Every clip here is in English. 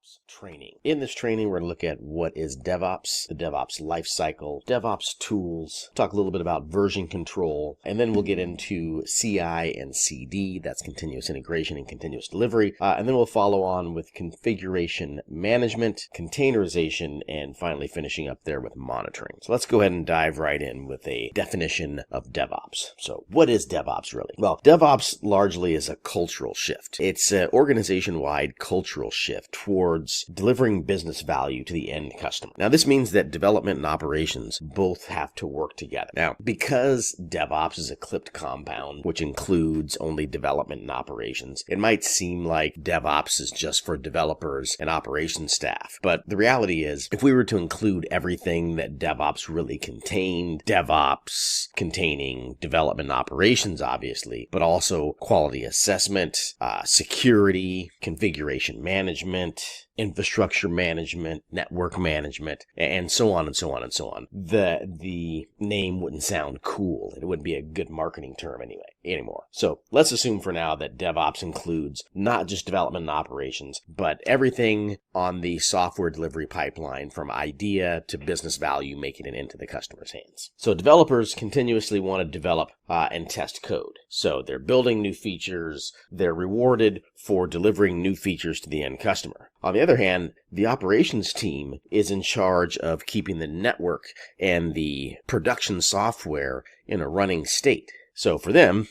DevOps training. In this training, we're going to look at what is DevOps, the DevOps lifecycle, DevOps tools, talk a little bit about version control, and then we'll get into CI and CD, that's continuous integration and continuous delivery, and then we'll follow on with configuration management, containerization, and finally finishing up there with monitoring. So let's go ahead and dive right in with a definition of DevOps. So what is DevOps really? Well, DevOps largely is a cultural shift. It's an organization-wide cultural shift towards delivering business value to the end customer. Now, this means that development and operations both have to work together. Now, because DevOps is a clipped compound, which includes only development and operations, it might seem like DevOps is just for developers and operations staff. But the reality is, if we were to include everything that DevOps really contained, DevOps containing development and operations, obviously, but also quality assessment, security, configuration management, infrastructure management, network management, and so on and so on and so on. The name wouldn't sound cool. It wouldn't be a good marketing term anymore. So let's assume for now that DevOps includes not just development and operations, but everything on the software delivery pipeline from idea to business value, making it into the customer's hands. So developers continuously want to develop and test code. So they're building new features. They're rewarded for delivering new features to the end customer. On the other hand, the operations team is in charge of keeping the network and the production software in a running state. So for them,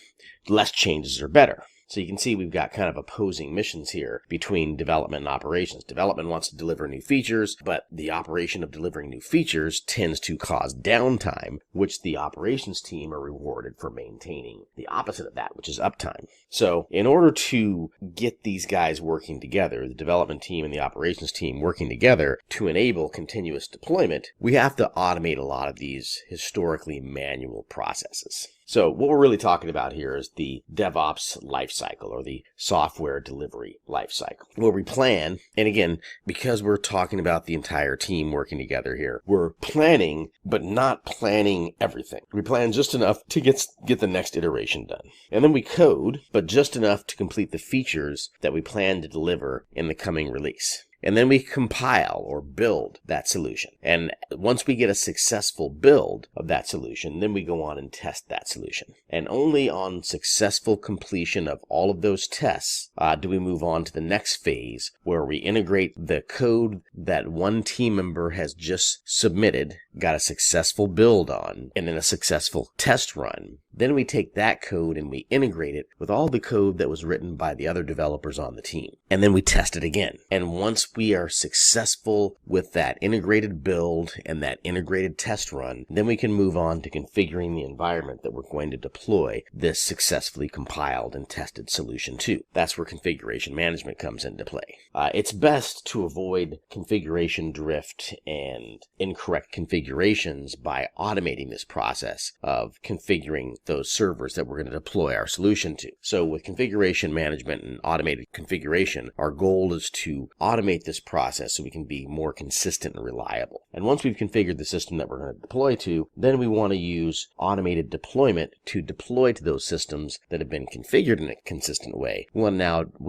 less changes are better. So you can see we've got kind of opposing missions here between development and operations. Development wants to deliver new features, but the operation of delivering new features tends to cause downtime, which the operations team are rewarded for maintaining the opposite of that, which is uptime. So in order to get these guys working together, the development team and the operations team working together to enable continuous deployment, we have to automate a lot of these historically manual processes. So what we're really talking about here is the DevOps lifecycle, or the software delivery lifecycle, where we plan, and again, because we're talking about the entire team working together here, we're planning, but not planning everything. We plan just enough to get the next iteration done. And then we code, but just enough to complete the features that we plan to deliver in the coming release. And then we compile or build that solution. And once we get a successful build of that solution, then we go on and test that solution. And only on successful completion of all of those tests do we move on to the next phase, where we integrate the code that one team member has just submitted, got a successful build on, and then a successful test run. Then we take that code and we integrate it with all the code that was written by the other developers on the team. And then we test it again. And once we are successful with that integrated build and that integrated test run, then we can move on to configuring the environment that we're going to deploy this successfully compiled and tested solution to. That's where configuration management comes into play. It's best to avoid configuration drift and incorrect configurations by automating this process of configuring those servers that we're going to deploy our solution to. So with configuration management and automated configuration, our goal is to automate this process so we can be more consistent and reliable. And once we've configured the system that we're going to deploy to, then we want to use automated deployment to deploy to those systems that have been configured in a consistent way. We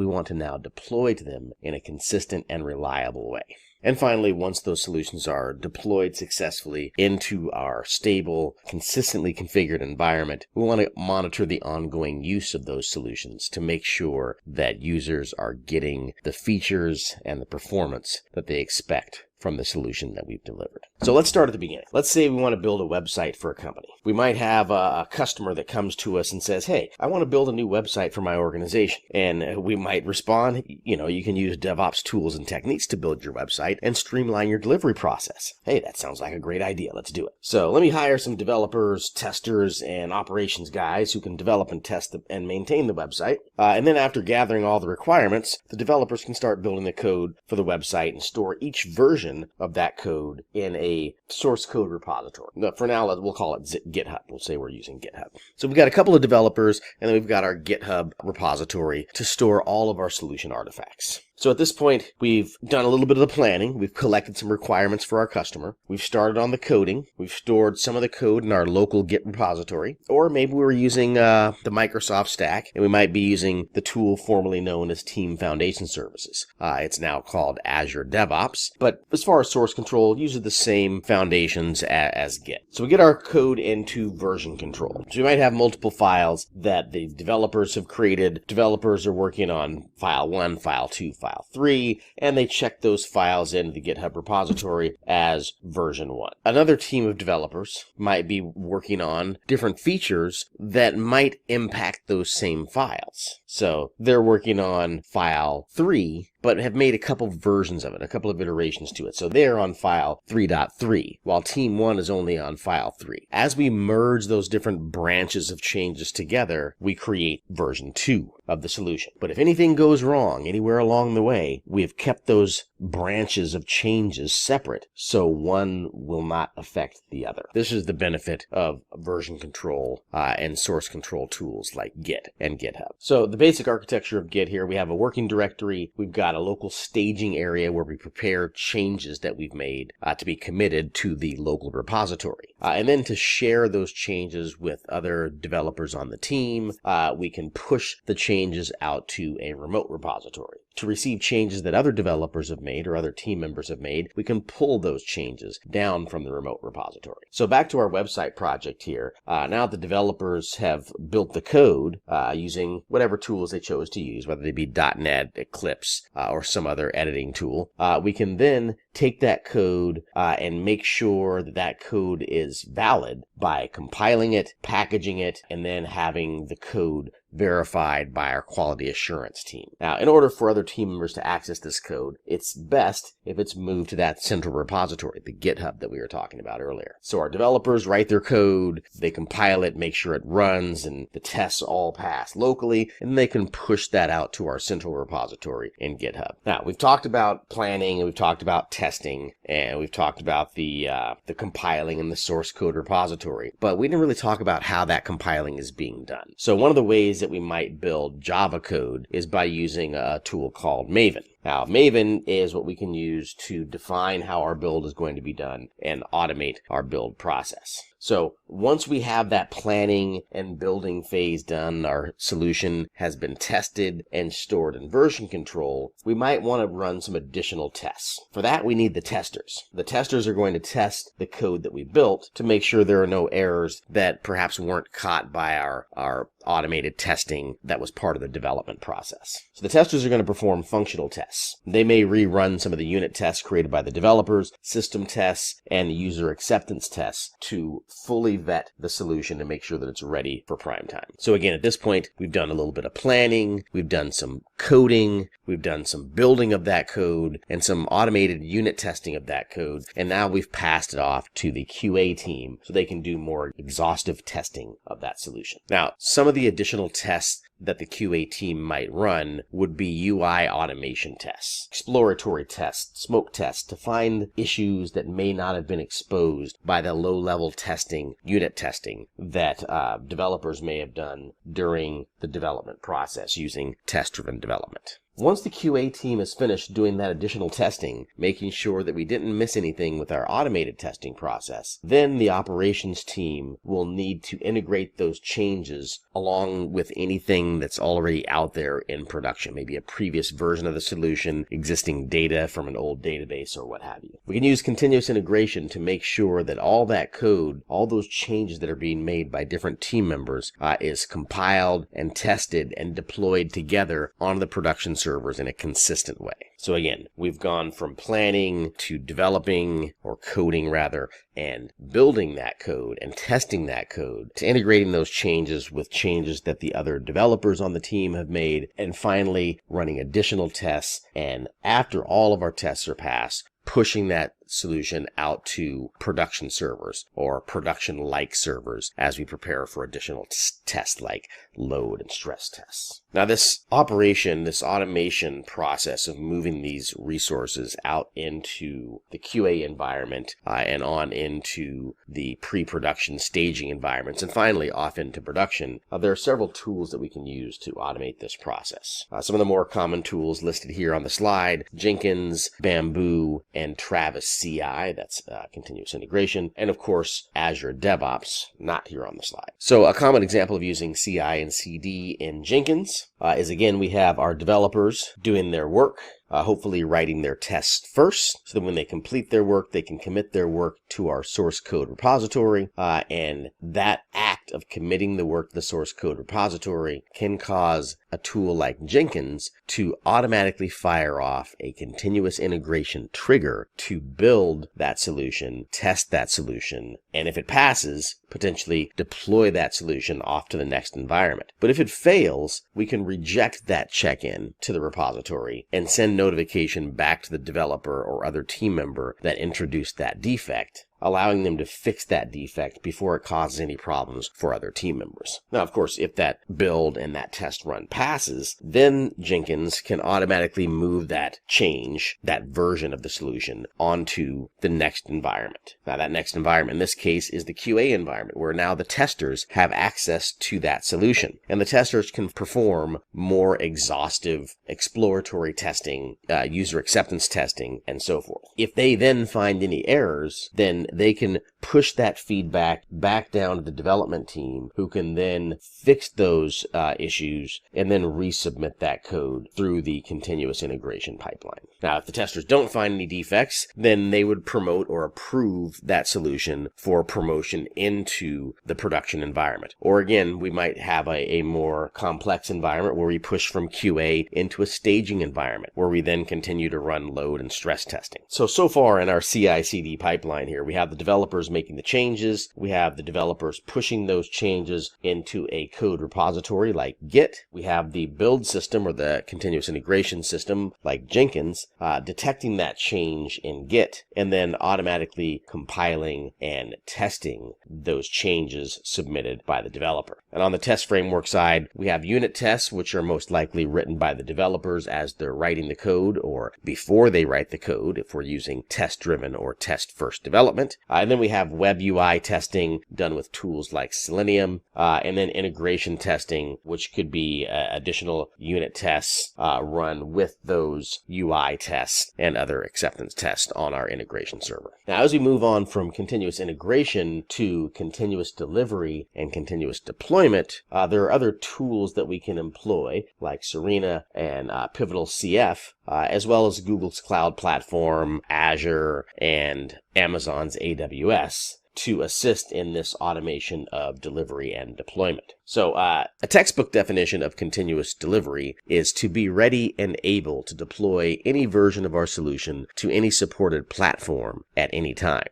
want to now deploy to them in a consistent and reliable way. And finally, once those solutions are deployed successfully into our stable, consistently configured environment, we want to monitor the ongoing use of those solutions to make sure that users are getting the features and the performance that they expect from the solution that we've delivered. So let's start at the beginning. Let's say we want to build a website for a company. We might have a customer that comes to us and says, hey, I want to build a new website for my organization. And we might respond, you can use DevOps tools and techniques to build your website and streamline your delivery process. Hey, that sounds like a great idea. Let's do it. So let me hire some developers, testers, and operations guys who can develop and test and maintain the website. And then after gathering all the requirements, the developers can start building the code for the website and store each version of that code in a source code repository. Now, for now, we'll call it GitHub. We'll say we're using GitHub. So we've got a couple of developers, and then we've got our GitHub repository to store all of our solution artifacts. So at this point, we've done a little bit of the planning. We've collected some requirements for our customer. We've started on the coding. We've stored some of the code in our local Git repository. Or maybe we're using the Microsoft stack, and we might be using the tool formerly known as Team Foundation Services. It's now called Azure DevOps. But as far as source control, uses the same foundations as Git. So we get our code into version control. So we might have multiple files that the developers have created. Developers are working on file 1, file 2, file 3, and they check those files into the GitHub repository as version 1. Another team of developers might be working on different features that might impact those same files. So they're working on file 3, but have made a couple versions of it, a couple of iterations to it. So they're on file 3.3, while team 1 is only on file 3. As we merge those different branches of changes together, we create version 2 of the solution. But if anything goes wrong anywhere along the way, we have kept those branches of changes separate, so one will not affect the other. This is the benefit of version control and source control tools like Git and GitHub. So the basic architecture of Git here, we have a working directory. We've got a local staging area where we prepare changes that we've made to be committed to the local repository. And then to share those changes with other developers on the team, we can push the changes out to a remote repository. To receive changes that other developers have made or other team members have made, we can pull those changes down from the remote repository. So back to our website project here. Now the developers have built the code using whatever tools they chose to use, whether they be .NET, Eclipse, or some other editing tool. We can then take that code and make sure that that code is valid by compiling it, packaging it, and then having the code verified by our quality assurance team. Now, in order for other team members to access this code, it's best if it's moved to that central repository, the GitHub that we were talking about earlier. So our developers write their code, they compile it, make sure it runs, and the tests all pass locally, and they can push that out to our central repository in GitHub. Now, we've talked about planning, and we've talked about testing, and we've talked about the compiling and the source code repository, but we didn't really talk about how that compiling is being done. So one of the ways that we might build Java code is by using a tool called Maven. Now, Maven is what we can use to define how our build is going to be done and automate our build process. So once we have that planning and building phase done, our solution has been tested and stored in version control, we might want to run some additional tests. For that, we need the testers. The testers are going to test the code that we built to make sure there are no errors that perhaps weren't caught by our automated testing that was part of the development process. So the testers are going to perform functional tests. They may rerun some of the unit tests created by the developers, system tests, and user acceptance tests to fully vet the solution to make sure that it's ready for prime time. So again, at this point, we've done a little bit of planning, we've done some coding, we've done some building of that code, and some automated unit testing of that code, and now we've passed it off to the QA team so they can do more exhaustive testing of that solution. Now, some of the additional tests that the QA team might run would be UI automation tests, exploratory tests, smoke tests to find issues that may not have been exposed by the low-level testing, unit testing that developers may have done during the development process using test-driven development. Once the QA team is finished doing that additional testing, making sure that we didn't miss anything with our automated testing process, then the operations team will need to integrate those changes along with anything that's already out there in production, maybe a previous version of the solution, existing data from an old database, or what have you. We can use continuous integration to make sure that all that code, all those changes that are being made by different team members is compiled and tested and deployed together on the production servers in a consistent way. So again, we've gone from planning to developing, or coding rather, and building that code and testing that code to integrating those changes with changes that the other developers on the team have made, and finally running additional tests, and after all of our tests are passed, pushing that solution out to production servers or production-like servers as we prepare for additional tests like load and stress tests. Now this automation process of moving these resources out into the QA environment and on into the pre-production staging environments and finally off into production, there are several tools that we can use to automate this process. Some of the more common tools listed here on the slide: Jenkins, Bamboo, and Travis CI, that's continuous integration, and of course Azure DevOps, not here on the slide. So a common example of using CI and CD in Jenkins is, again, we have our developers doing their work, hopefully writing their tests first, so that when they complete their work, they can commit their work to our source code repository, and that act of committing the work to the source code repository can cause a tool like Jenkins to automatically fire off a continuous integration trigger to build that solution, test that solution, and if it passes, potentially deploy that solution off to the next environment. But if it fails, we can reject that check-in to the repository and send notification back to the developer or other team member that introduced that defect, allowing them to fix that defect before it causes any problems for other team members. Now, of course, if that build and that test run passes, then Jenkins can automatically move that change, that version of the solution, onto the next environment. Now, that next environment in this case is the QA environment, where now the testers have access to that solution. And the testers can perform more exhaustive exploratory testing, user acceptance testing, and so forth. If they then find any errors, then they can push that feedback back down to the development team, who can then fix those issues and then resubmit that code through the continuous integration pipeline. Now, if the testers don't find any defects, then they would promote or approve that solution for promotion into the production environment. Or again, we might have a more complex environment where we push from QA into a staging environment, where we then continue to run load and stress testing. So far in our CI/CD pipeline here, we have the developers making the changes, we have the developers pushing those changes into a code repository like Git, we have the build system or the continuous integration system like Jenkins detecting that change in Git and then automatically compiling and testing those changes submitted by the developer. And on the test framework side, we have unit tests, which are most likely written by the developers as they're writing the code or before they write the code, if we're using test-driven or test-first development. And then we have web UI testing done with tools like Selenium, and then integration testing, which could be additional unit tests run with those UI tests and other acceptance tests on our integration server. Now, as we move on from continuous integration to continuous delivery and continuous deployment, there are other tools that we can employ, like Serena and Pivotal CF, as well as Google's cloud platform, Azure, and Amazon's AWS, to assist in this automation of delivery and deployment. So a textbook definition of continuous delivery is to be ready and able to deploy any version of our solution to any supported platform at any time.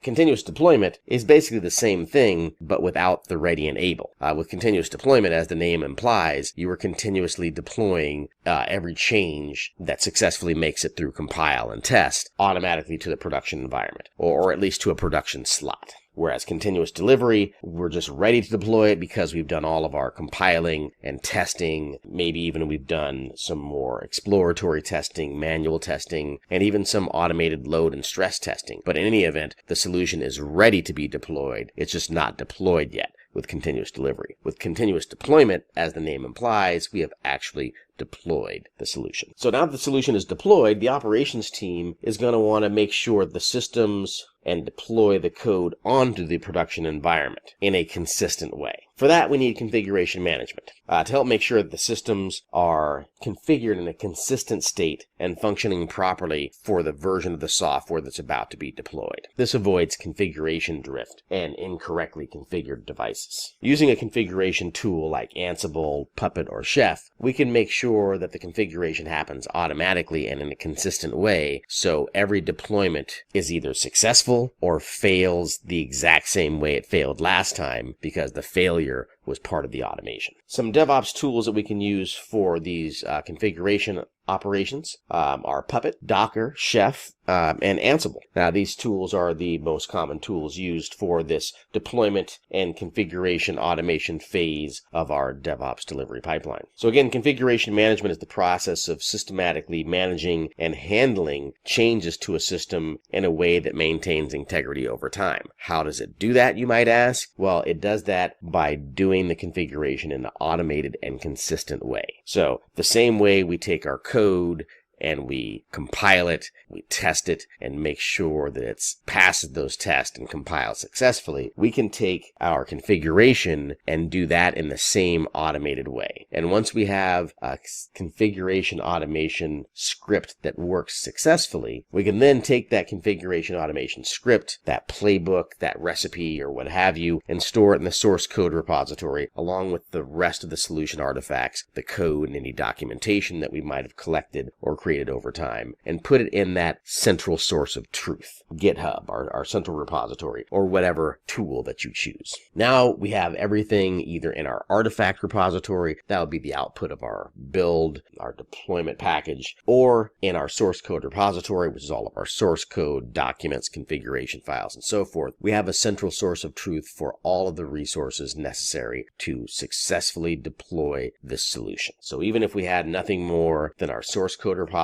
Continuous deployment is basically the same thing, but without the ready and able. With continuous deployment, as the name implies, you are continuously deploying every change that successfully makes it through compile and test automatically to the production environment, or at least to a production slot. Whereas continuous delivery, we're just ready to deploy it because we've done all of our compiling and testing. Maybe even we've done some more exploratory testing, manual testing, and even some automated load and stress testing. But in any event, the solution is ready to be deployed. It's just not deployed yet with continuous delivery. With continuous deployment, as the name implies, we have actually deployed the solution. So now that the solution is deployed, the operations team is going to want to make sure the systems and deploy the code onto the production environment in a consistent way. For that, we need configuration management to help make sure that the systems are configured in a consistent state and functioning properly for the version of the software that's about to be deployed. This avoids configuration drift and incorrectly configured devices. Using a configuration tool like Ansible, Puppet, or Chef, we can make sure that the configuration happens automatically and in a consistent way, so every deployment is either successful or fails the exact same way it failed last time, because the failure was part of the automation. Some DevOps tools that we can use for these configuration operations are Puppet, Docker, Chef, and Ansible. Now, these tools are the most common tools used for this deployment and configuration automation phase of our DevOps delivery pipeline. So again, configuration management is the process of systematically managing and handling changes to a system in a way that maintains integrity over time. How does it do that, you might ask? Well, it does that by doing the configuration in an automated and consistent way. So the same way we take our code and we compile it, we test it, and make sure that it passes those tests and compiles successfully, we can take our configuration and do that in the same automated way. And once we have a configuration automation script that works successfully, we can then take that configuration automation script, that playbook, that recipe, or what have you, and store it in the source code repository along with the rest of the solution artifacts, the code, and any documentation that we might have collected or created over time, and put it in that central source of truth, GitHub, our central repository, or whatever tool that you choose. Now we have everything either in our artifact repository, that would be the output of our build, our deployment package, or in our source code repository, which is all of our source code, documents, configuration files, and so forth. We have a central source of truth for all of the resources necessary to successfully deploy this solution. So even if we had nothing more than our source code repository,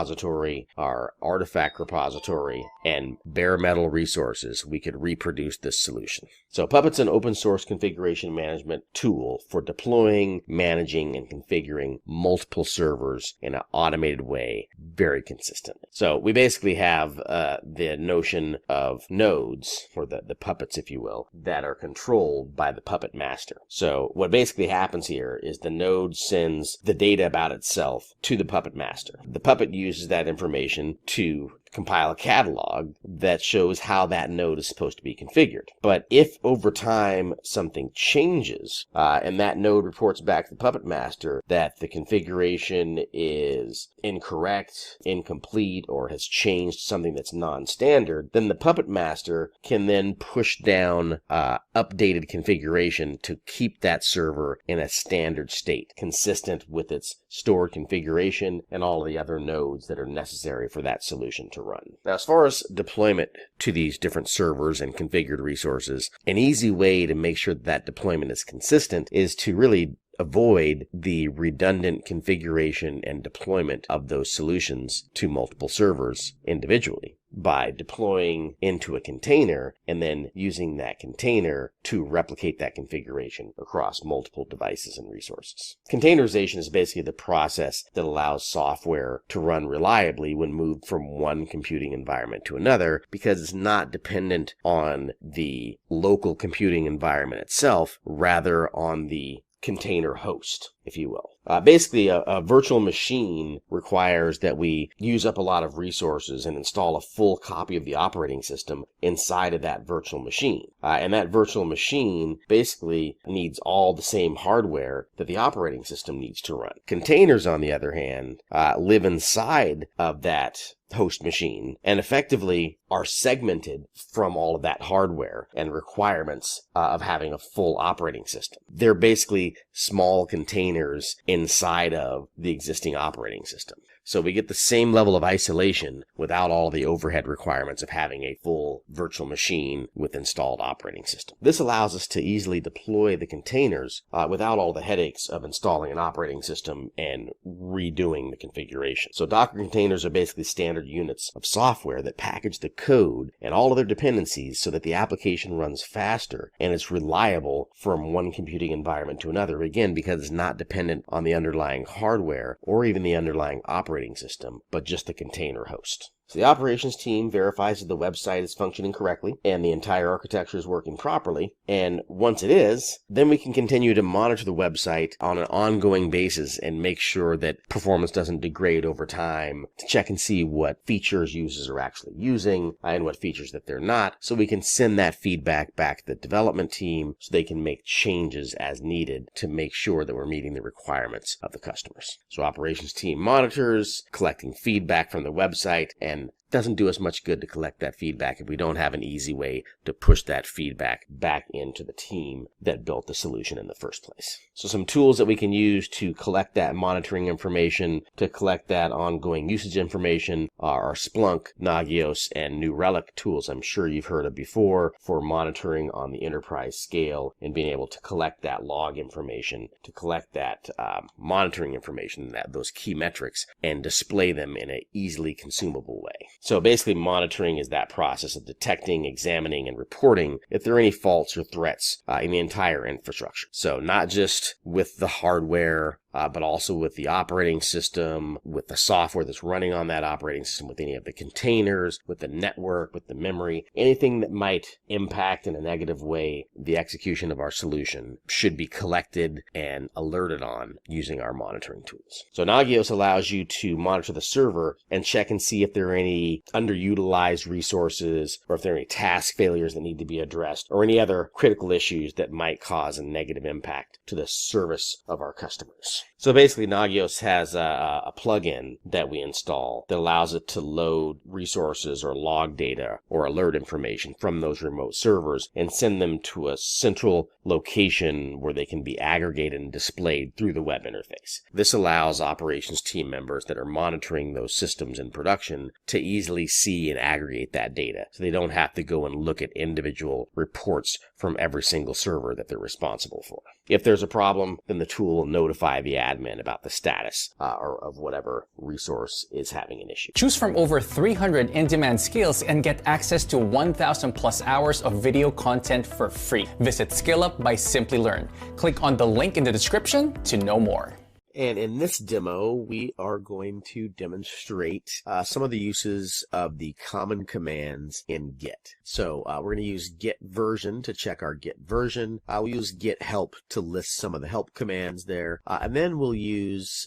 our artifact repository, and bare metal resources, we could reproduce this solution. So Puppet's an open source configuration management tool for deploying, managing, and configuring multiple servers in an automated way very consistently. So we basically have the notion of nodes, or the puppets, if you will, that are controlled by the Puppet master. So what basically happens here is the node sends the data about itself to the Puppet master. The Puppet uses that information to compile a catalog that shows how that node is supposed to be configured. But if over time something changes and that node reports back to the Puppet master that the configuration is incorrect, incomplete, or has changed something that's non-standard, then the Puppet master can then push down updated configuration to keep that server in a standard state, consistent with its stored configuration and all of the other nodes that are necessary for that solution to run. Now, as far as deployment to these different servers and configured resources, an easy way to make sure that deployment is consistent is to really avoid the redundant configuration and deployment of those solutions to multiple servers individually by deploying into a container and then using that container to replicate that configuration across multiple devices and resources. Containerization is basically the process that allows software to run reliably when moved from one computing environment to another, because it's not dependent on the local computing environment itself, rather on the container host, if you will. Basically, a virtual machine requires that we use up a lot of resources and install a full copy of the operating system inside of that virtual machine. And that virtual machine basically needs all the same hardware that the operating system needs to run. Containers, on the other hand, live inside of that host machine and effectively are segmented from all of that hardware and requirements of having a full operating system. They're basically small containers inside of the existing operating system. So we get the same level of isolation without all the overhead requirements of having a full virtual machine with installed operating system. This allows us to easily deploy the containers without all the headaches of installing an operating system and redoing the configuration. So Docker containers are basically standard units of software that package the code and all of their dependencies so that the application runs faster and it's reliable from one computing environment to another, again, because it's not dependent on the underlying hardware or even the underlying operating system, but just the container host. So the operations team verifies that the website is functioning correctly and the entire architecture is working properly. And once it is, then we can continue to monitor the website on an ongoing basis and make sure that performance doesn't degrade over time, to check and see what features users are actually using and what features that they're not, so we can send that feedback back to the development team so they can make changes as needed to make sure that we're meeting the requirements of the customers. So operations team monitors, collecting feedback from the website, and doesn't do us much good to collect that feedback if we don't have an easy way to push that feedback back into the team that built the solution in the first place. So some tools that we can use to collect that monitoring information, to collect that ongoing usage information are Splunk, Nagios, and New Relic tools I'm sure you've heard of before for monitoring on the enterprise scale and being able to collect that log information, to collect that monitoring information, those key metrics, and display them in an easily consumable way. So basically monitoring is that process of detecting, examining, and reporting if there are any faults or threats in the entire infrastructure. So not just with the hardware, but also with the operating system, with the software that's running on that operating system, with any of the containers, with the network, with the memory, anything that might impact in a negative way the execution of our solution should be collected and alerted on using our monitoring tools. So Nagios allows you to monitor the server and check and see if there are any underutilized resources or if there are any task failures that need to be addressed or any other critical issues that might cause a negative impact to the service of our customers. So basically Nagios has a plugin that we install that allows it to load resources or log data or alert information from those remote servers and send them to a central location where they can be aggregated and displayed through the web interface. This allows operations team members that are monitoring those systems in production to easily see and aggregate that data so they don't have to go and look at individual reports from every single server that they're responsible for. If there's a problem, then the tool will notify the admin about the status or of whatever resource is having an issue. Choose from over 300 in-demand skills and get access to 1,000 plus hours of video content for free. Visit SkillUp by Simply Learn. Click on the link in the description to know more. And in this demo, we are going to demonstrate some of the uses of the common commands in Git. So we're going to use git version to check our Git version. We'll use git help to list some of the help commands there. And then we'll use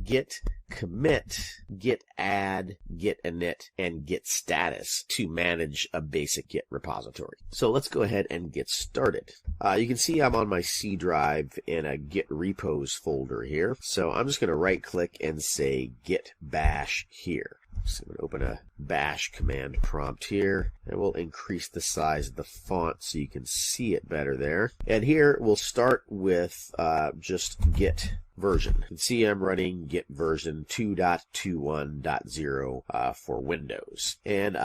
git commit, git add, git init, and git status to manage a basic Git repository. So let's go ahead and get started. You can see I'm on my C drive in a Git repos folder here. So I'm just going to right click and say git bash here. So I'm going to open a bash command prompt here, and we'll increase the size of the font so you can see it better there. And here we'll start with just git version. You can see I'm running git version 2.21.0 for Windows. And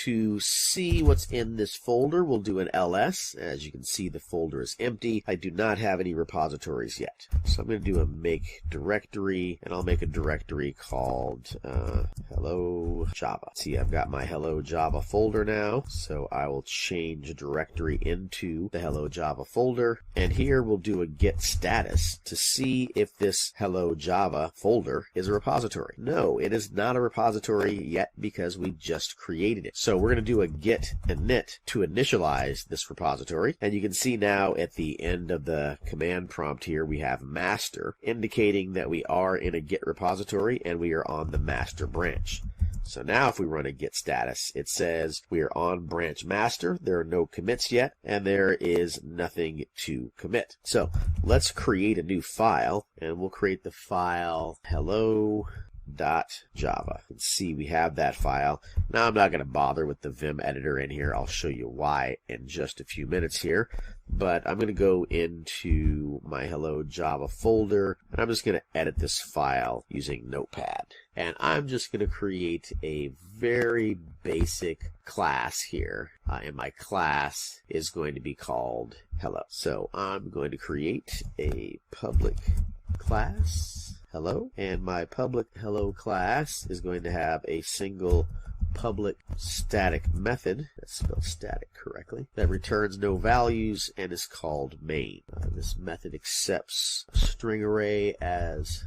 to see what's in this folder, we'll do an ls. As you can see, the folder is empty. I do not have any repositories yet. So I'm going to do a make directory, and I'll make a directory called hello Java. See, I've got my hello Java folder now, so I will change a directory into the hello Java folder. And here we'll do a git status to see if this hello Java folder is a repository. No, it is not a repository yet because we just created it. So we're going to do a git init to initialize this repository. And you can see now at the end of the command prompt here, we have master, indicating that we are in a Git repository and we are on the master branch. So now if we run a git status, it says we are on branch master, there are no commits yet, and there is nothing to commit. So let's create a new file, and we'll create the file hello.java. You can see we have that file. Now I'm not going to bother with the Vim editor in here. I'll show you why in just a few minutes here. But I'm going to go into my hello Java folder, and I'm just going to edit this file using Notepad. And I'm just going to create a very basic class here. And my class is going to be called hello. So I'm going to create a public class hello, and my public hello class is going to have a single public static method, that's spelled static correctly, that returns no values and is called main. This method accepts a string array as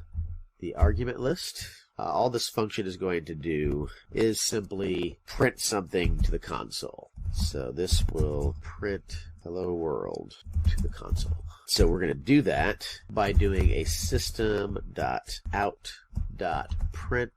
the argument list. All this function is going to do is simply print something to the console. So this will print hello world to the console. So we're going to do that by doing a system.out.print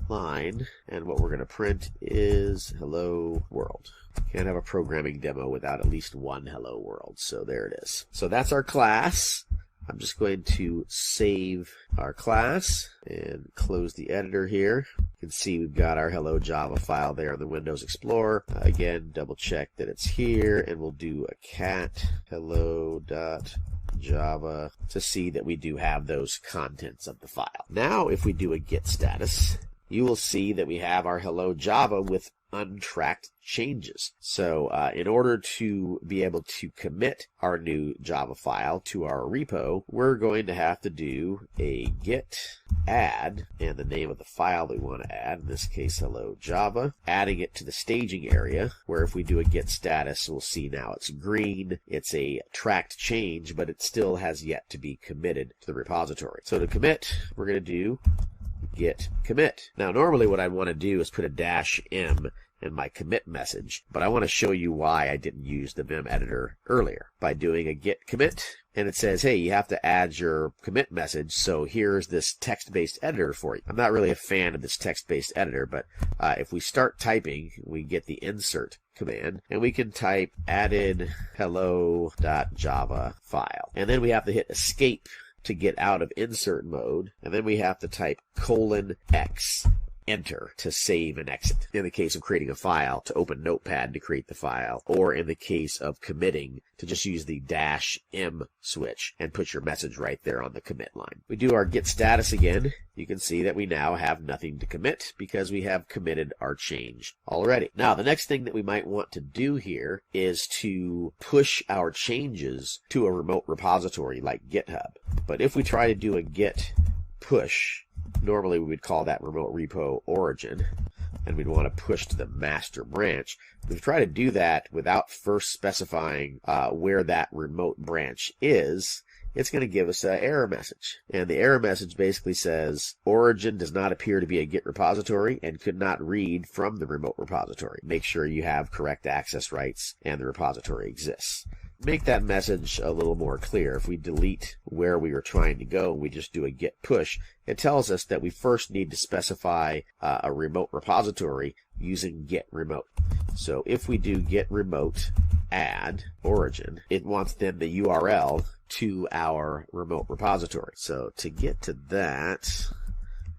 line, and what we're going to print is hello world. Can't have a programming demo without at least one hello world, so there it is. So that's our class. I'm just going to save our class and close the editor here. You can see we've got our Hello Java file there in the Windows Explorer. Again, double check that it's here, and we'll do a cat hello.java to see that we do have those contents of the file. Now, if we do a git status, you will see that we have our Hello Java with untracked changes. So in order to be able to commit our new Java file to our repo, we're going to have to do a git add and the name of the file we want to add, in this case Hello Java, adding it to the staging area, where if we do a git status, we'll see now it's green. It's a tracked change, but it still has yet to be committed to the repository. So to commit, we're going to do git commit. Now normally what I want to do is put a -m in my commit message, but I want to show you why I didn't use the Vim editor earlier by doing a git commit. And it says, hey, you have to add your commit message, so here's this text-based editor for you. I'm not really a fan of this text-based editor, but if we start typing, we get the insert command, and we can type added hello.java file. And then we have to hit escape to get out of insert mode, and then we have to type :x, enter to save and exit. In the case of creating a file, to open Notepad to create the file, or in the case of committing, to just use the -m switch and put your message right there on the commit line. We do our git status again. You can see that we now have nothing to commit because we have committed our change already. Now, the next thing that we might want to do here is to push our changes to a remote repository like GitHub. But if we try to do a git push, normally we would call that remote repo origin, and we'd want to push to the master branch. If we try to do that without first specifying where that remote branch is, it's going to give us an error message. And the error message basically says, origin does not appear to be a Git repository and could not read from the remote repository. Make sure you have correct access rights and the repository exists. Make that message a little more clear. If we delete where we were trying to go and we just do a git push, it tells us that we first need to specify a remote repository using git remote. So if we do git remote add origin, it wants then the URL to our remote repository. So to get to that,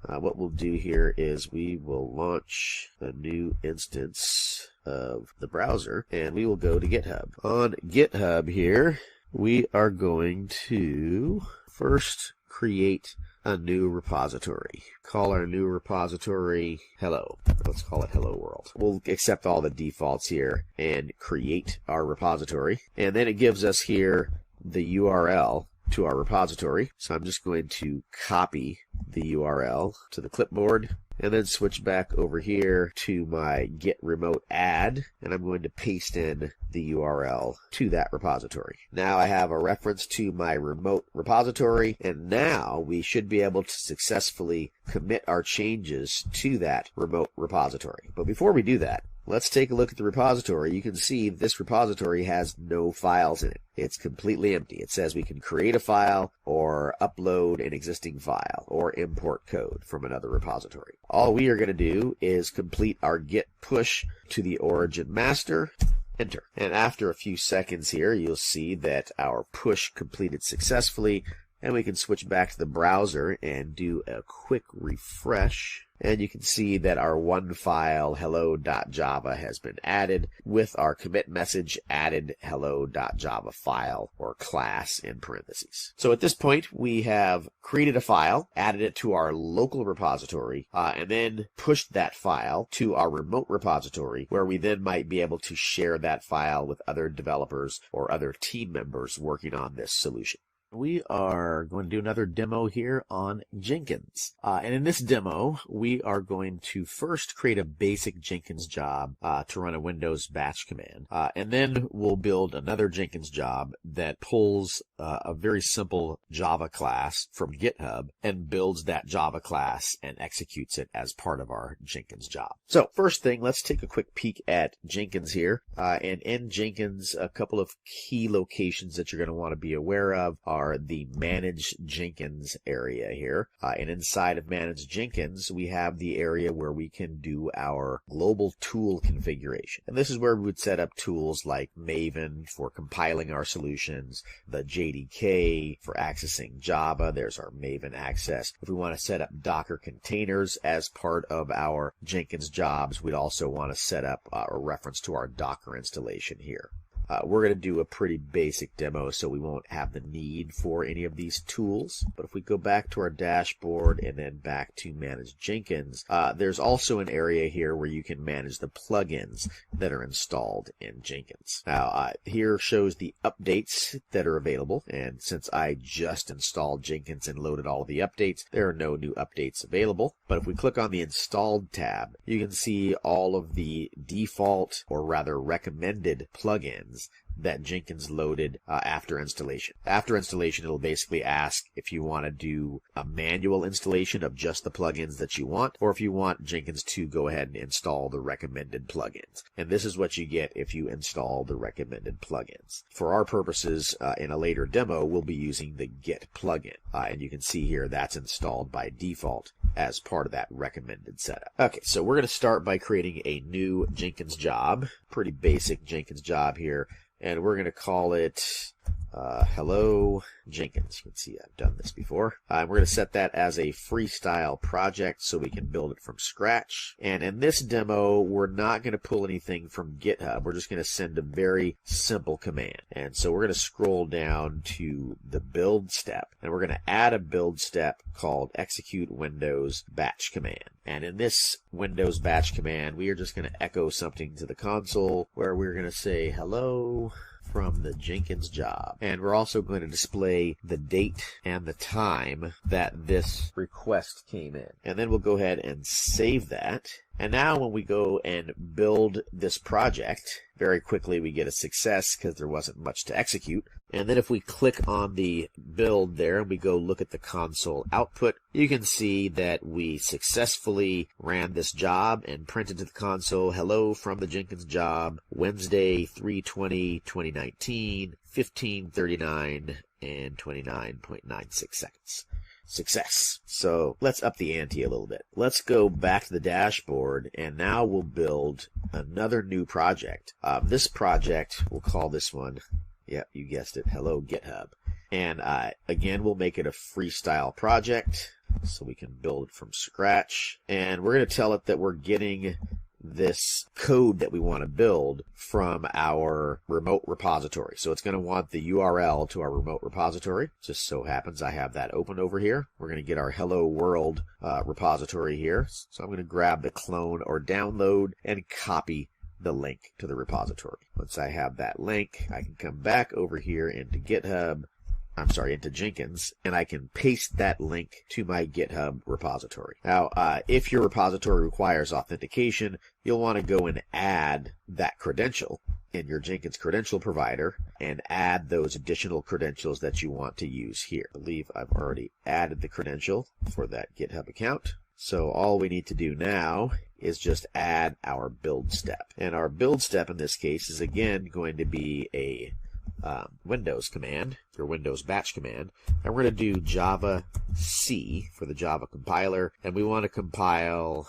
what we'll do here is we will launch a new instance of the browser, and we will go to GitHub. On GitHub here, we are going to first create a new repository. Call our new repository hello. Let's call it hello world. We'll accept all the defaults here and create our repository. And then it gives us here the URL to our repository. So I'm just going to copy the URL to the clipboard and then switch back over here to my git remote add, and I'm going to paste in the URL to that repository. Now I have a reference to my remote repository, and now we should be able to successfully commit our changes to that remote repository. But before we do that, let's take a look at the repository. You can see this repository has no files in it. It's completely empty. It says we can create a file or upload an existing file or import code from another repository. All we are going to do is complete our git push to the origin master. Enter. And after a few seconds here, you'll see that our push completed successfully, and we can switch back to the browser and do a quick refresh. And you can see that our one file hello.java has been added with our commit message added hello.java file or class in parentheses. So at this point, we have created a file, added it to our local repository, and then pushed that file to our remote repository, where we then might be able to share that file with other developers or other team members working on this solution. We are going to do another demo here on Jenkins. And in this demo, we are going to first create a basic Jenkins job to run a Windows batch command. And then we'll build another Jenkins job that pulls a very simple Java class from GitHub and builds that Java class and executes it as part of our Jenkins job. So first thing, let's take a quick peek at Jenkins here. And in Jenkins, a couple of key locations that you're going to want to be aware of are are the Manage Jenkins area here. And inside of Manage Jenkins, we have the area where we can do our global tool configuration. And this is where we would set up tools like Maven for compiling our solutions, the JDK for accessing Java. There's our Maven access. If we want to set up Docker containers as part of our Jenkins jobs, we'd also want to set up a reference to our Docker installation here. We're going to do a pretty basic demo, so we won't have the need for any of these tools. But if we go back to our dashboard and then back to Manage Jenkins, there's also an area here where you can manage the plugins that are installed in Jenkins. Now, here shows the updates that are available. And since I just installed Jenkins and loaded all of the updates, there are no new updates available. But if we click on the Installed tab, you can see all of the default, or rather recommended, plugins that Jenkins loaded after installation. After installation, it'll basically ask if you want to do a manual installation of just the plugins that you want, or if you want Jenkins to go ahead and install the recommended plugins. And this is what you get if you install the recommended plugins. For our purposes, in a later demo, we'll be using the Get plugin. And you can see here that's installed by default as part of that recommended setup. Okay, so we're going to start by creating a new Jenkins job. Pretty basic Jenkins job here. And we're going to call it Hello Jenkins. You can see I've done this before. We're going to set that as a freestyle project so we can build it from scratch. And in this demo, we're not going to pull anything from GitHub. We're just going to send a very simple command. And so we're going to scroll down to the build step. And we're going to add a build step called execute Windows batch command. And in this Windows batch command, we are just going to echo something to the console where we're going to say hello from the Jenkins job. And we're also going to display the date and the time that this request came in. And then we'll go ahead and save that. And now when we go and build this project, very quickly we get a success because there wasn't much to execute. And then if we click on the build there and we go look at the console output, you can see that we successfully ran this job and printed to the console, hello from the Jenkins job, Wednesday, 3/20/2019, 15:39 and 29.96 seconds. Success. So let's up the ante a little bit. Let's go back to the dashboard, and now we'll build another new project. This project, we'll call this one, yep, you guessed it, Hello GitHub. And again, we'll make it a freestyle project so we can build it from scratch. And we're going to tell it that we're getting this code that we want to build from our remote repository. So it's going to want the URL to our remote repository. Just so happens I have that open over here. We're going to get our Hello World repository here. So I'm going to grab the clone or download and copy the link to the repository. Once I have that link, I can come back over here into into Jenkins, and I can paste that link to my GitHub repository. Now, if your repository requires authentication, you'll want to go and add that credential in your Jenkins credential provider and add those additional credentials that you want to use here. I believe I've already added the credential for that GitHub account. So all we need to do now is just add our build step. And our build step in this case is again going to be a Windows command, or Windows batch command, and we're going to do Java C for the Java compiler, and we want to compile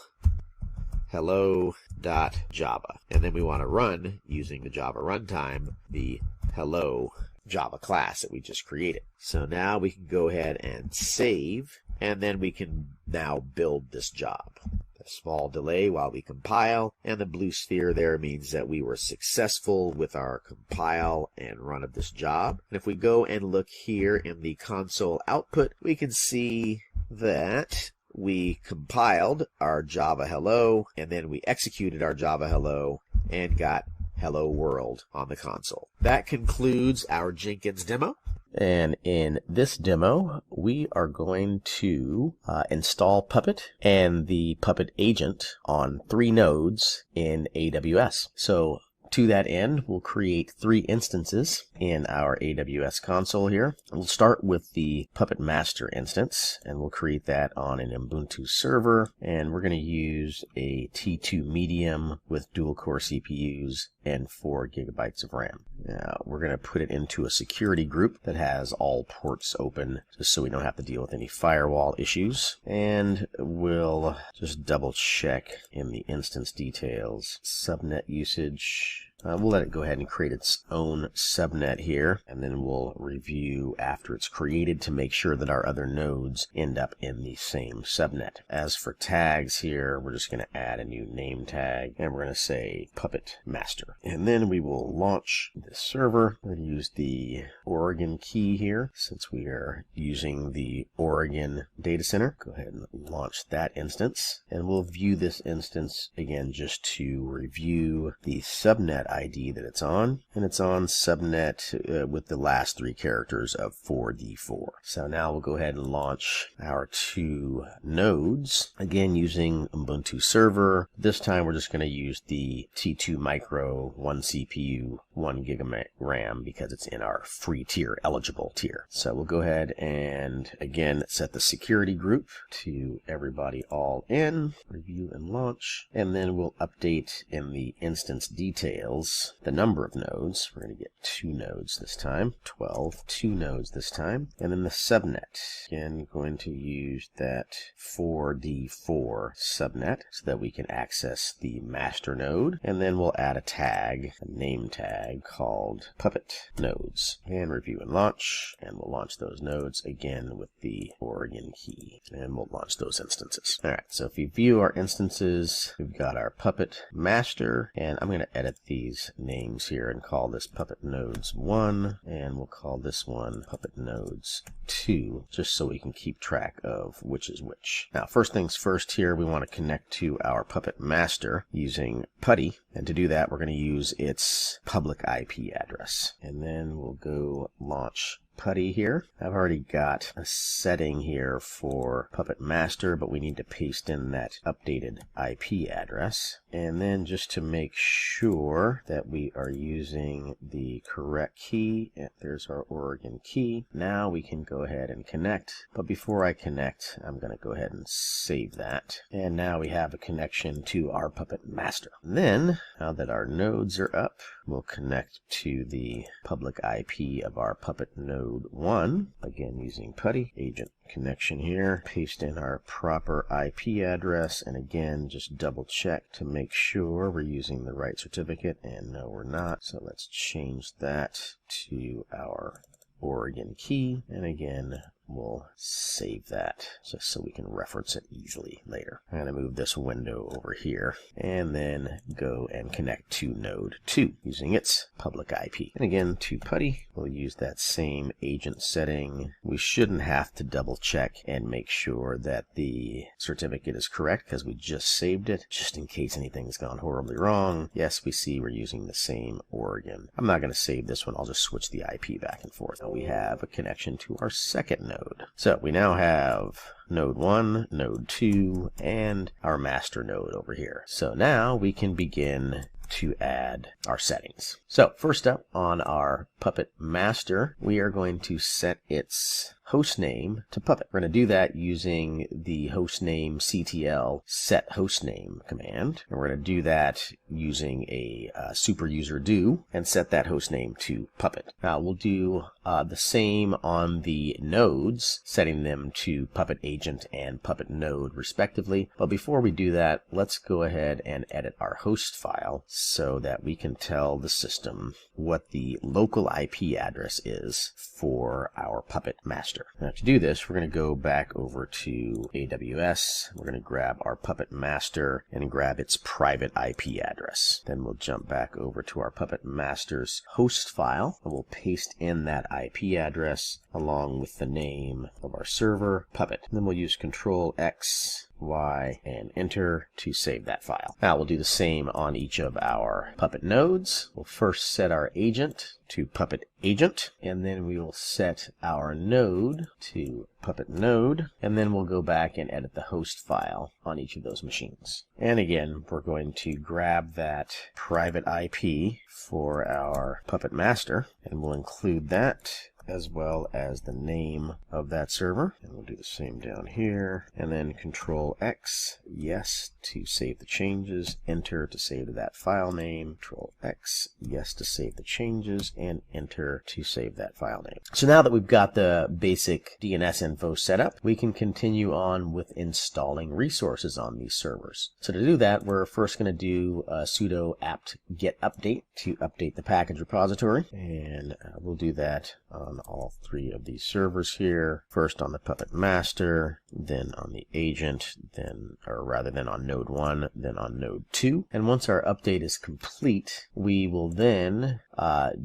hello.java, and then we want to run using the Java runtime the hello Java class that we just created. So now we can go ahead and save, and then we can now build this job. A small delay while we compile, and the blue sphere there means that we were successful with our compile and run of this job. And if we go and look here in the console output, we can see that we compiled our Java hello, and then we executed our Java hello and got Hello World on the console. That concludes our Jenkins demo. And in this demo, we are going to install Puppet and the Puppet agent on 3 nodes in AWS. So to that end, we'll create 3 instances in our AWS console here. We'll start with the Puppet Master instance, and we'll create that on an Ubuntu server, and we're going to use a T2 Medium with dual-core CPUs and 4 gigabytes of RAM. Now, we're going to put it into a security group that has all ports open, just so we don't have to deal with any firewall issues. And we'll just double check in the instance details. Subnet usage. We'll let it go ahead and create its own subnet here, and then we'll review after it's created to make sure that our other nodes end up in the same subnet. As for tags here, we're just going to add a new name tag, and we're going to say Puppet Master. And then we will launch this server. We're going to use the Oregon key here, since we are using the Oregon data center. Go ahead and launch that instance, and we'll view this instance again just to review the subnet ID that it's on, and it's on subnet with the last 3 characters of 4D4. So now we'll go ahead and launch our 2 nodes, again using Ubuntu server. This time we're just going to use the T2 Micro 1 CPU 1 GB RAM because it's in our free tier, eligible tier. So we'll go ahead and again set the security group to everybody all in, review and launch, and then we'll update in the instance details the number of nodes. We're going to get 2 nodes this time, 12, 2 nodes this time, and then the subnet. Again, going to use that 4D4 subnet so that we can access the master node, and then we'll add a tag, a name tag called Puppet Nodes, and review and launch, and we'll launch those nodes again with the Oregon key, and we'll launch those instances. All right, so if you view our instances, we've got our Puppet Master, and I'm going to edit these names here and call this Puppet Nodes 1, and we'll call this one Puppet Nodes 2, just so we can keep track of which is which. Now, first things first here, we want to connect to our Puppet Master using PuTTY, and to do that, we're going to use its public IP address. And then we'll go launch PuTTY here. I've already got a setting here for Puppet Master, but we need to paste in that updated IP address. And then just to make sure that we are using the correct key, there's our Oregon key. Now we can go ahead and connect. But before I connect, I'm going to go ahead and save that. And now we have a connection to our Puppet Master. And then, now that our nodes are up, we'll connect to the public IP of our Puppet Node 1, again using PuTTY, agent connection here, paste in our proper IP address, and again just double check to make sure we're using the right certificate, and no we're not, so let's change that to our Oregon key, and again we'll save that just so we can reference it easily later. I'm going to move this window over here and then go and connect to node 2 using its public IP. And again to PuTTY, we'll use that same agent setting. We shouldn't have to double check and make sure that the certificate is correct because we just saved it, just in case anything's gone horribly wrong. Yes, we see we're using the same Oregon. I'm not going to save this one. I'll just switch the IP back and forth. Now we have a connection to our second node. So we now have node 1, node 2, and our master node over here. So now we can begin to add our settings. So first up on our Puppet Master, we are going to set its hostname to Puppet. We're going to do that using the hostname CTL set hostname command. And we're going to do that using a super user do and set that hostname to Puppet. Now we'll do the same on the nodes, setting them to Puppet Agent and Puppet Node respectively. But before we do that, let's go ahead and edit our host file so that we can tell the system what the local IP address is for our Puppet Master. Now to do this, we're going to go back over to AWS. We're going to grab our Puppet Master and grab its private IP address. Then we'll jump back over to our Puppet Master's host file, and we'll paste in that IP address along with the name of our server, Puppet. And then we'll use Control X Y, and enter to save that file. Now we'll do the same on each of our Puppet nodes. We'll first set our agent to Puppet agent, and then we will set our node to Puppet node, and then we'll go back and edit the host file on each of those machines. And again, we're going to grab that private IP for our Puppet master, and we'll include that as well as the name of that server. And we'll do the same down here, and then Control X, yes, to save the changes, enter to save to that file name, Control X, yes, to save the changes, and enter to save that file name. So now that we've got the basic DNS info set up, we can continue on with installing resources on these servers. So to do that, we're first going to do a sudo apt get update to update the package repository, and we'll do that on all three of these servers here. First on the Puppet master, then on the agent, then on node 1, then on node 2. And once our update is complete, we will then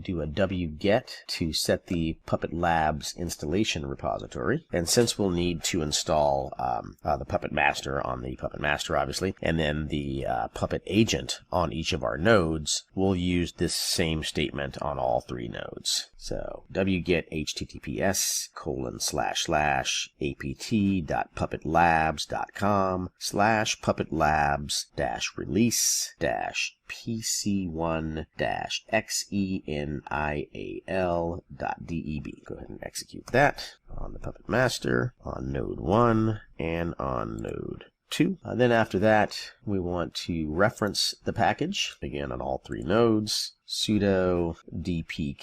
do a wget to set the Puppet Labs installation repository. And since we'll need to install the Puppet master on the Puppet master, obviously, and then the Puppet agent on each of our nodes, we'll use this same statement on all three nodes. So wget https://apt.puppet-labs.com/puppet-labs-release-xenial.deb. Go ahead and execute that on the Puppet master, on node 1, and on node 2. Then after that, we want to reference the package, again on all three nodes. Sudo dpkg-i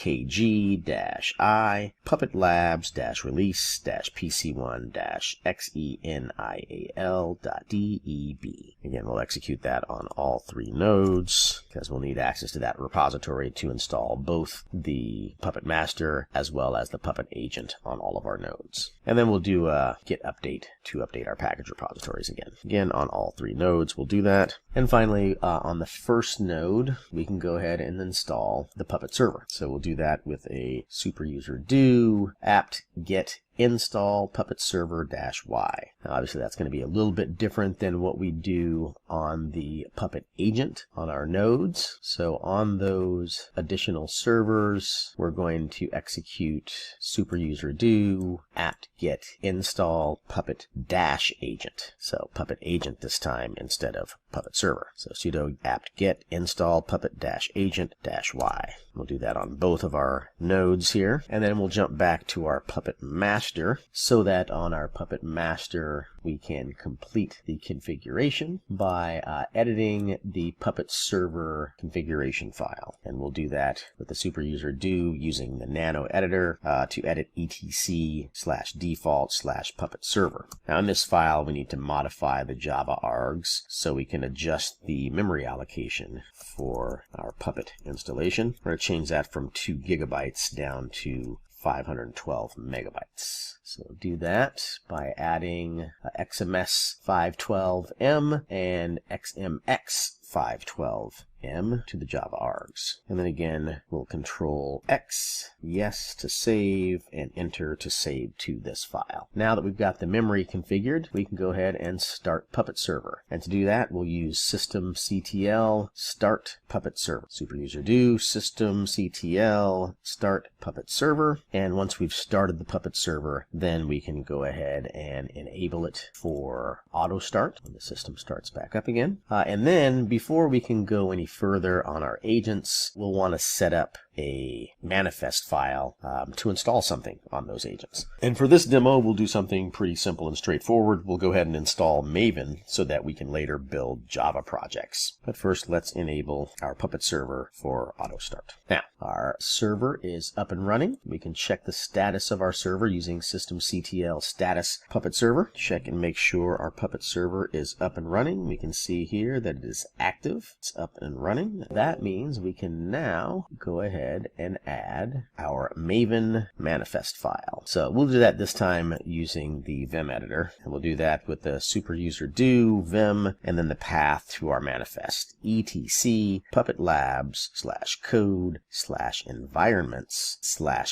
puppet-labs-release-pc1-xenial.deb. Again, we'll execute that on all three nodes because we'll need access to that repository to install both the Puppet master as well as the Puppet agent on all of our nodes. And then we'll do a git update to update our package repositories again. Again, on all three nodes, we'll do that. And finally, on the first node, we can go ahead and install the Puppet server. So we'll do that with a super user do apt get install puppet server -y. Now obviously that's going to be a little bit different than what we do on the Puppet agent on our nodes. So on those additional servers, we're going to execute super user do apt get install puppet -agent. So Puppet agent this time instead of Puppet server. So sudo apt get install puppet -agent -y. We'll do that on both of our nodes here, and then we'll jump back to our Puppet master so that on our Puppet master we can complete the configuration by editing the Puppet server configuration file. And we'll do that with the super user do using the nano editor to edit etc/default/puppet server. Now in this file we need to modify the Java args so we can adjust the memory allocation for our Puppet installation. We're going to change that from 2 gigabytes down to 512 megabytes. So do that by adding XMS 512M and XMX 512M to the Java args. And then again, we'll Control X, yes to save, and enter to save to this file. Now that we've got the memory configured, we can go ahead and start Puppet server. And to do that, we'll use systemctl start Puppet server. Super user do systemctl start Puppet server. And once we've started the Puppet server, then we can go ahead and enable it for auto start when the system starts back up again. And then before we can go any further on our agents, we'll want to set up a manifest file to install something on those agents. And for this demo, we'll do something pretty simple and straightforward. We'll go ahead and install Maven so that we can later build Java projects. But first, let's enable our Puppet server for auto start. Now, our server is up and running. We can check the status of our server using systemctl status Puppet server. Check and make sure our Puppet server is up and running. We can see here that it is active. It's up and running. That means we can now go ahead ahead and add our Maven manifest file. So we'll do that this time using the Vim editor, and we'll do that with the super user do Vim and then the path to our manifest, etc puppet labs /code /environments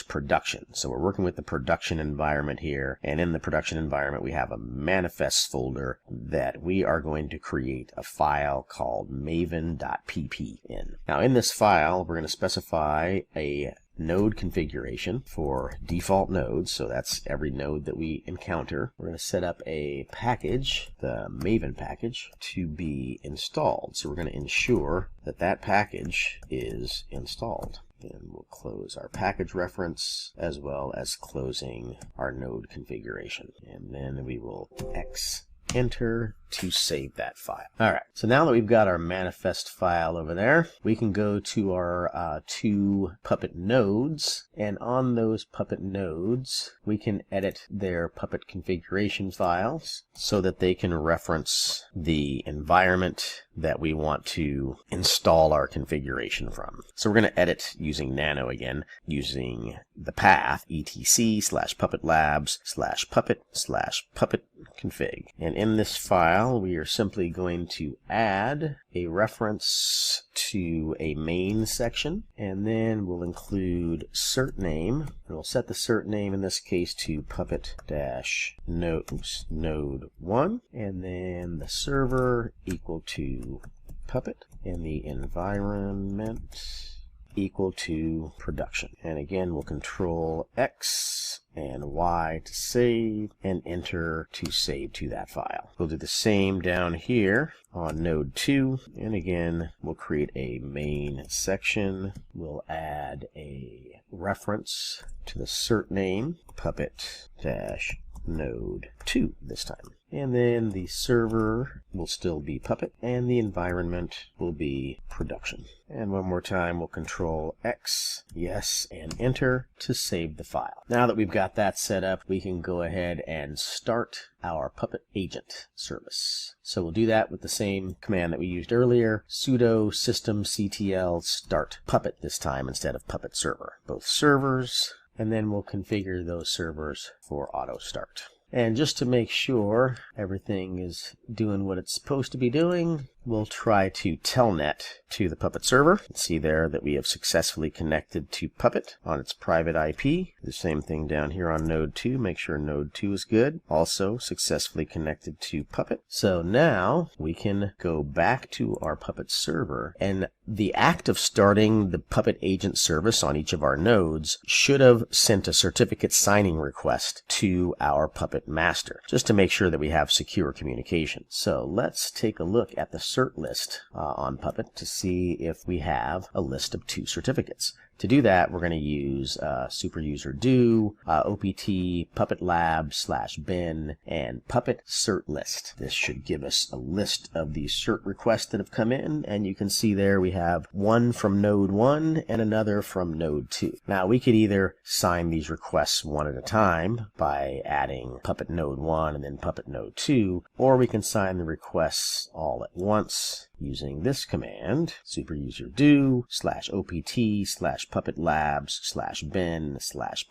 /production. So we're working with the production environment here, and in the production environment we have a manifest folder that we are going to create a file called maven.pp in. Now in this file we're going to specify a node configuration for default nodes, so that's every node that we encounter. We're going to set up a package, the Maven package, to be installed. So we're going to ensure that that package is installed. And we'll close our package reference as well as closing our node configuration. And then we will enter to save that file. Alright, so now that we've got our manifest file over there, we can go to our two Puppet nodes, and on those Puppet nodes we can edit their Puppet configuration files so that they can reference the environment that we want to install our configuration from. So we're going to edit using nano again, using the path etc /puppet labs /puppet /puppet config. And in this file we are simply going to add a reference to a main section, and then we'll include cert name, and we'll set the cert name in this case to puppet-node1, and then the server equal to puppet, and the environment equal to production. And again, we'll control X and Y to save, and enter to save to that file. We'll do the same down here on node 2, and again we'll create a main section. We'll add a reference to the cert name, puppet-node2 this time. And then the server will still be Puppet, and the environment will be production. And one more time, we'll control X, yes, and enter to save the file. Now that we've got that set up, we can go ahead and start our Puppet agent service. So we'll do that with the same command that we used earlier, sudo systemctl start Puppet this time instead of Puppet server. Both servers, and then we'll configure those servers for auto start. And just to make sure everything is doing what it's supposed to be doing, we'll try to telnet to the Puppet server. See there that we have successfully connected to Puppet on its private IP. The same thing down here on node 2. Make sure node 2 is good. Also successfully connected to Puppet. So now we can go back to our Puppet server, and the act of starting the Puppet agent service on each of our nodes should have sent a certificate signing request to our Puppet master, just to make sure that we have secure communication. So let's take a look at the cert list on Puppet to see if we have a list of 2 certificates. To do that, we're going to use super user do opt puppet lab /bin and puppet cert list. This should give us a list of these cert requests that have come in, and you can see there we have one from node 1 and another from node 2. Now we could either sign these requests one at a time by adding puppet node 1 and then puppet node 2, or we can sign the requests all at once using this command, super user do /opt /puppet labs /bin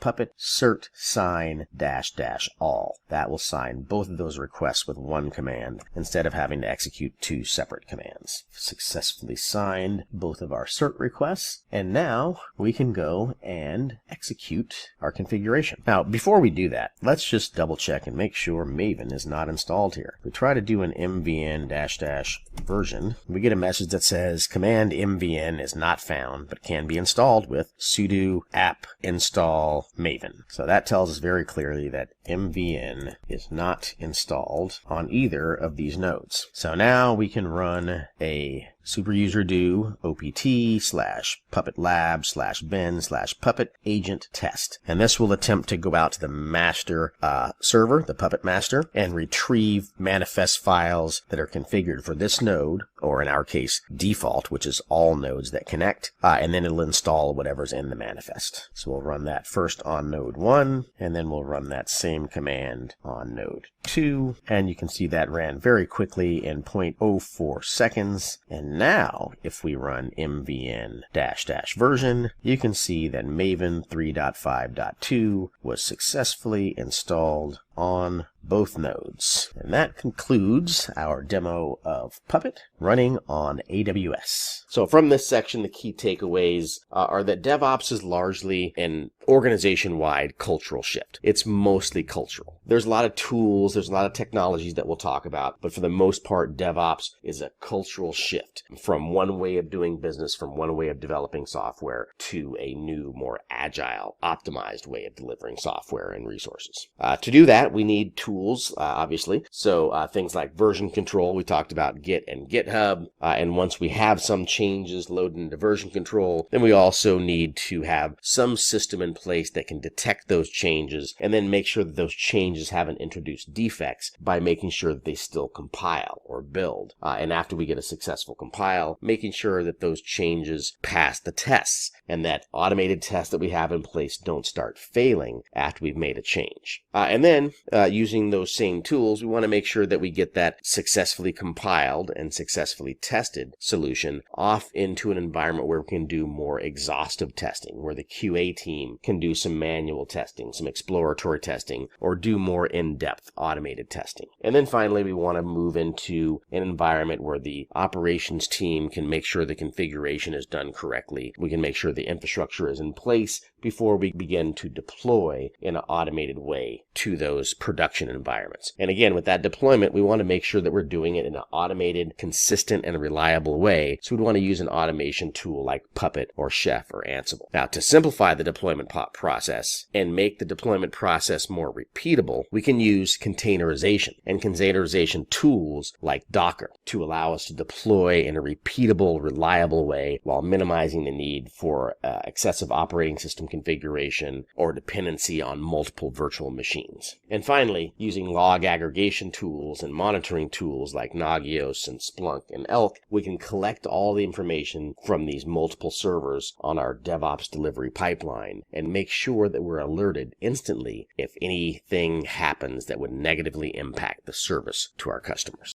/puppet cert sign --all. That will sign both of those requests with one command instead of having to execute 2 separate commands. Successfully signed both of our cert requests, and now we can go and execute our configuration. Now before we do that, let's just double check and make sure Maven is not installed here. We try to do an mvn -- version. We get a message that says command mvn is not found but can be installed with sudo app install maven. So that tells us very clearly that mvn is not installed on either of these nodes. So now we can run a super user do opt /puppet lab /bin /puppet agent test, and this will attempt to go out to the master server, the Puppet master, and retrieve manifest files that are configured for this node, or in our case default, which is all nodes that connect, and then it'll install whatever's in the manifest. So we'll run that first on node 1, and then we'll run that same command on node 2, and you can see that ran very quickly in 0.04 seconds, and now, if we run mvn -- version, you can see that Maven 3.5.2 was successfully installed on both nodes. And that concludes our demo of Puppet running on AWS. So from this section, the key takeaways are that DevOps is largely an organization-wide cultural shift. It's mostly cultural. There's a lot of tools, there's a lot of technologies that we'll talk about, but for the most part, DevOps is a cultural shift from one way of doing business, from one way of developing software to a new, more agile, optimized way of delivering software and resources. To do that, we need tools, obviously. So things like version control, we talked about Git and GitHub. And once we have some changes loaded into version control, then we also need to have some system in place that can detect those changes and then make sure that those changes haven't introduced defects by making sure that they still compile or build. And after we get a successful compile, making sure that those changes pass the tests and that automated tests that we have in place don't start failing after we've made a change. And then using those same tools, we want to make sure that we get that successfully compiled and successfully tested solution off into an environment where we can do more exhaustive testing, where the QA team can do some manual testing, some exploratory testing, or do more in-depth automated testing. And then finally, we want to move into an environment where the operations team can make sure the configuration is done correctly. We can make sure the infrastructure is in place before we begin to deploy in an automated way to those production environments. And again, with that deployment, we want to make sure that we're doing it in an automated, consistent, and reliable way. So we'd want to use an automation tool like Puppet or Chef or Ansible. Now, to simplify the deployment process and make the deployment process more repeatable, we can use containerization and containerization tools like Docker to allow us to deploy in a repeatable, reliable way while minimizing the need for excessive operating system configuration or dependency on multiple virtual machines. And finally, using log aggregation tools and monitoring tools like Nagios and Splunk and Elk, we can collect all the information from these multiple servers on our DevOps delivery pipeline and make sure that we're alerted instantly if anything happens that would negatively impact the service to our customers.